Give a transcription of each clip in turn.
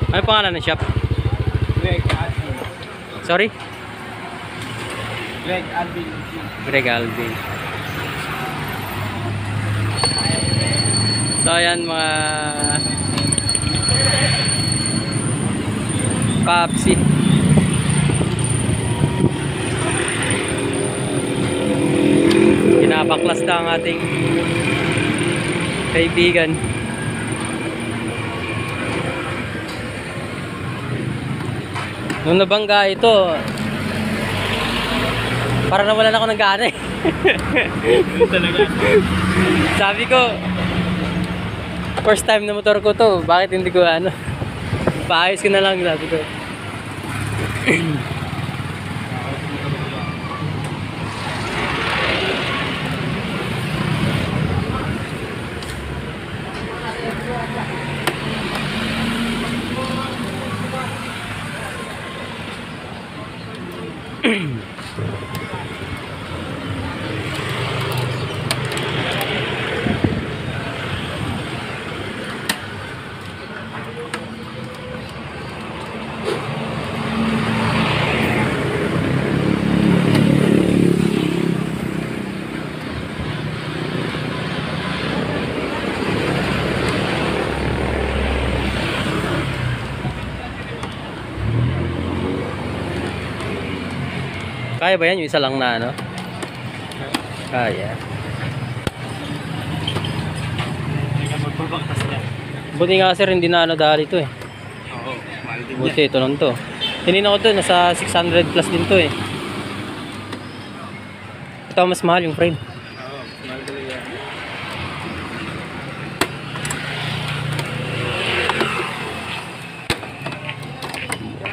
Ano pangalan ng shop? Greg Alvin. Sorry? Greg Alvin. Greg Alvin. So ayan mga Papsi. Pinapaklas na ang ating kaibigan. Nung nabangga ito, para nawalan ako ng gana eh. Talaga. Sabi ko, first time na motor ko to, bakit hindi ko ano, paayos ko na lang, sabi ko. Kaya ba yan? Yung isa lang na ano? Kaya. Hindi ka magbabaktas niya. Buti nga sir, hindi na ano dahil ito eh. Oo, mahal din Buti ito lang to. Tinignan ko to, nasa 600 plus din to eh. Ito mas mahal yung frame. Oo, mahal talaga yan.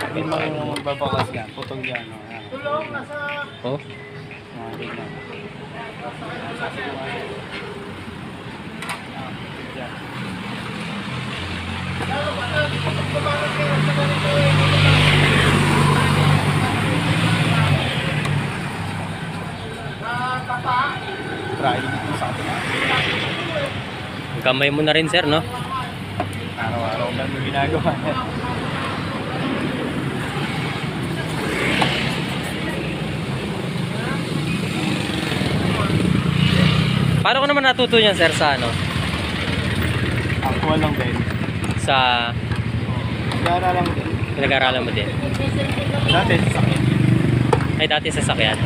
Hindi mo magbabakas yan. Putong yan. Oh. Kamay mo na rin sir, no? Araw-araw lang yung ginagawa. Paano ko naman natuto yan sir sa ano? Actual lang din. Sa Gara lang din. pinag-aralan mo din? Dati sasakyan. Ay dati sa sakyan.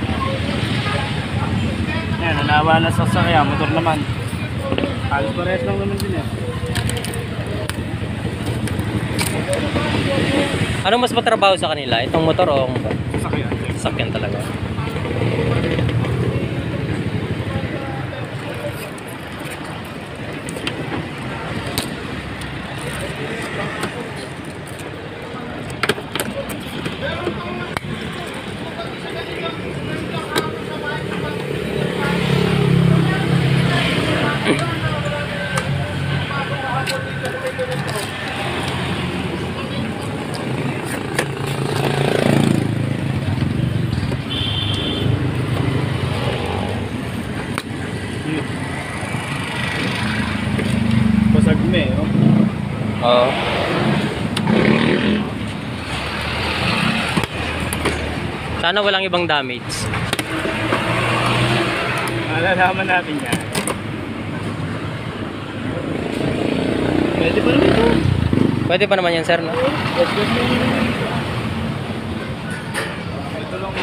Yan, nanawa na sa sasakyan. Motor naman. Halos parehas lang naman din eh. Ano mas matrabaho sa kanila? Itong motor o Sasakyan. sasakyan talaga? Pasagme, oh. Oo. Sana walang ibang damage. Malalaman natin yan. Pwede pa naman ito. Pwede pa naman yan sir, no? Ito lang.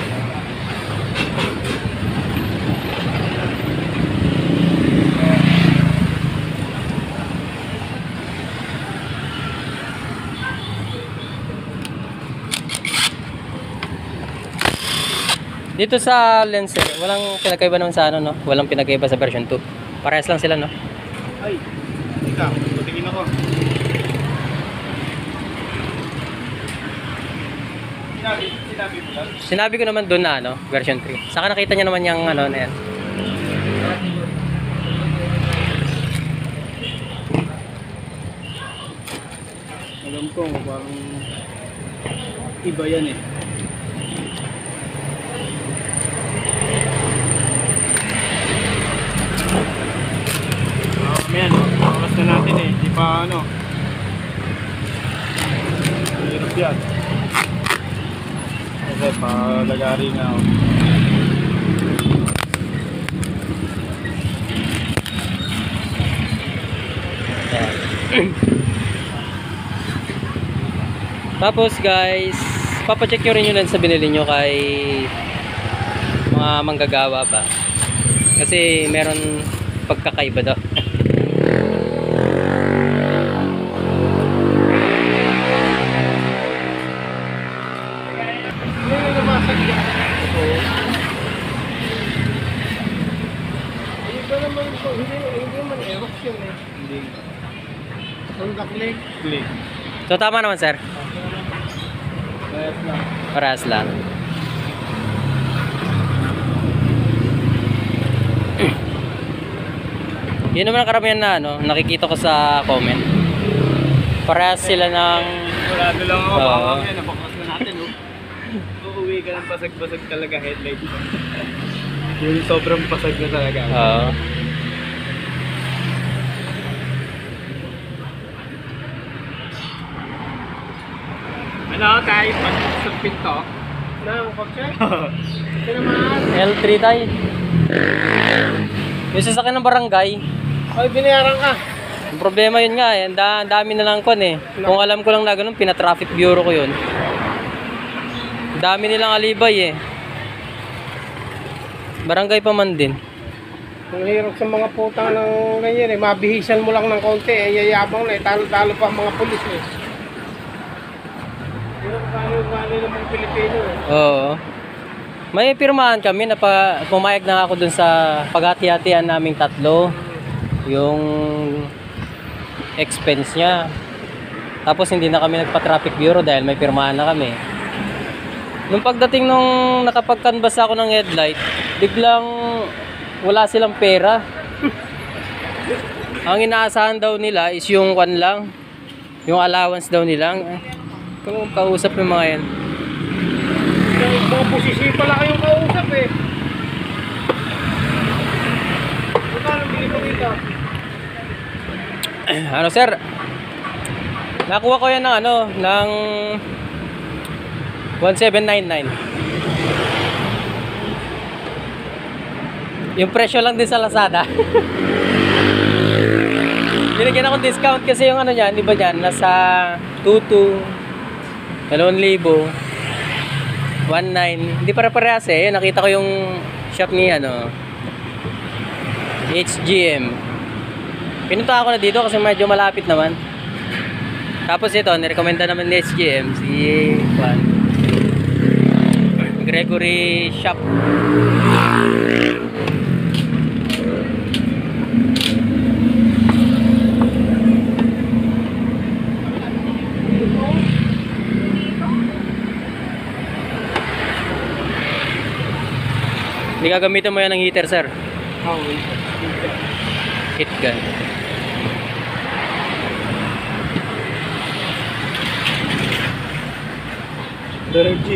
Dito sa Lenser, walang pinagkaiba naman sa ano, no? Walang pinagkaiba sa version 2. Parehas lang sila, no? Ay, ika, patingin ako. Sinabi mo lang? Sinabi ko naman doon na, ano, version 3. Saka nakita niya naman yung ano na yan. Alam ko, parang iba yan eh. Ayan, oras na natin eh. Di pa ano. Yan. Okay, palagari na ako. Tapos guys, papacheck nyo rin yung lens sa binili nyo kay mga manggagawa pa. Kasi meron pagkakaiba daw. Hindi. Click. Click. So tama naman sir. Left lang. Parehas lang. Yun naman ang karamihan na ano, nakikita ko sa comment. Parehas sila ng Sigurado lang ako. Oo. Baka mamaya nabakas na natin. Uuwi ka ng pasag-pasag talaga headlight. Yung sobrang pasag na talaga. Ano tayo? Pag-sa pinto? Nang kotse? Ito naman. L3 tayo. Yung sasakyan ng barangay, Ay, binayaran ka. ang problema yun nga eh, ang dami na lang kon eh. Kung alam ko lang na ganun, pina-traffic bureau ko yun. Ang dami nilang alibay eh. Barangay pa man din. Ang hirap sa mga putang ng ganyan eh. Mabihisan mo lang ng konti eh. Yayabang na eh. Talo-talo pa ang mga pulis eh. Hirap kano ng mga Pilipino eh. Oo. May pirmahan kami na pumayag na ako dun sa paghati-hatian naming tatlo. Yung expense niya. Tapos hindi na kami nagpa-traffic bureau dahil may pirmahan na kami. Nung pagdating nung nakapag-canvas ako ng headlight, biglang wala silang pera. Ang inaasahan daw nila is yung kwan lang. Yung allowance daw nila. Kung kausap yung mga yan. Yung mga posisi pala kayong kausap eh. Magkano bili mo dito? Ano sir? Nakuha ko yan ng ano, ng 1799. Yung presyo lang din sa Lazada. Binigyan akong discount kasi yung ano niyan, di ba diyan, nasa 22, 2,000, 19. Hindi para-parehas eh. Nakita ko yung shop ni ano, HGM. Pinunta ako na dito kasi medyo malapit naman. Tapos ito, nirekomenda naman ni HGM si Juan Gregory Shop. Hindi gagamitin mo yan ng heater, sir. Oh, Heat gun. Direct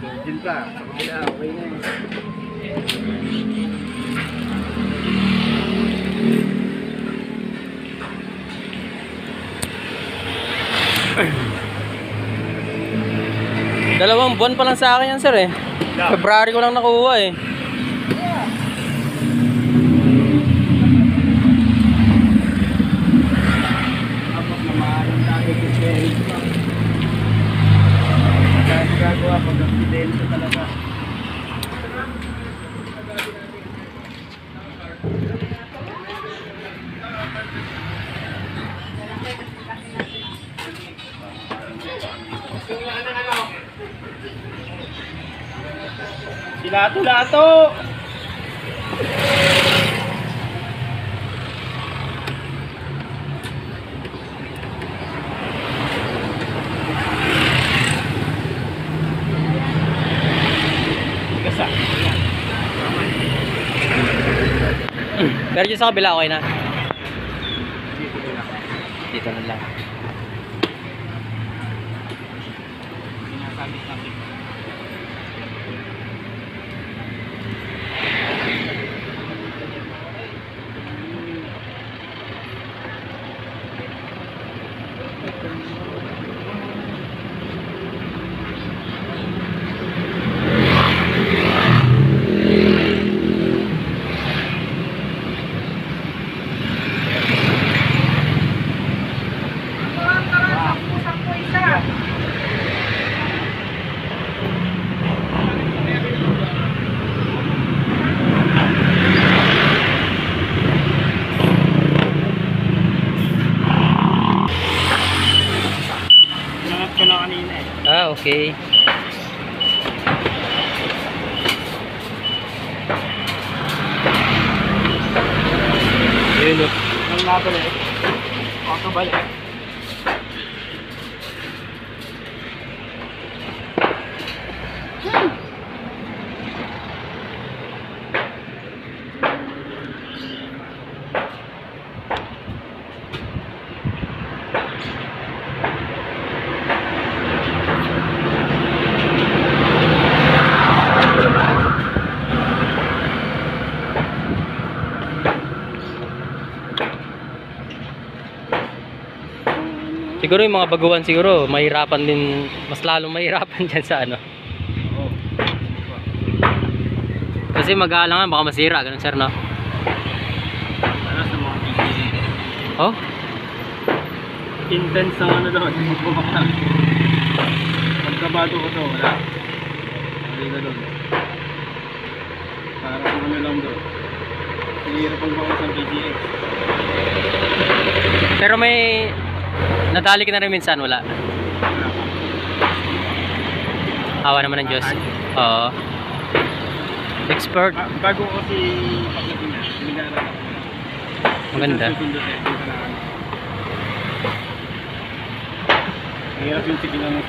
Virgin pa. Sa kabila, okay na eh. Dalawang buwan pa lang sa akin yan, sir eh. February ko lang nakuha eh. Tapos namaharang tayo sa sales pa. Kaya magagawa pag aksidente talaga. Si Lato-Lato! Gasa. Pero dyan sa kabila, okay na. Dito na lang. Sinasabit natin. Okay. Yun o. Ang nabalik. Auto balik. Siguro yung mga baguhan siguro, mahirapan din, mas lalong mahirapan dyan sa ano. Oo. Kasi mag-aalangan, baka masira, ganun sir, no? Para sa mga PPE. Oh? Intense ang ano doon. Magbumakal. Pagkabato ko to, wala. Hindi na doon. Para kung ano lang doon. Hirap ang bawas ng PGX. Pero may nadali ka na rin minsan, wala. Awa naman ng Diyos. Oo. Expert. Bago ko si pagdating na, nag-aaral ako. Maganda. Susundot eh, dito na ano. Mahirap yung sigilan ng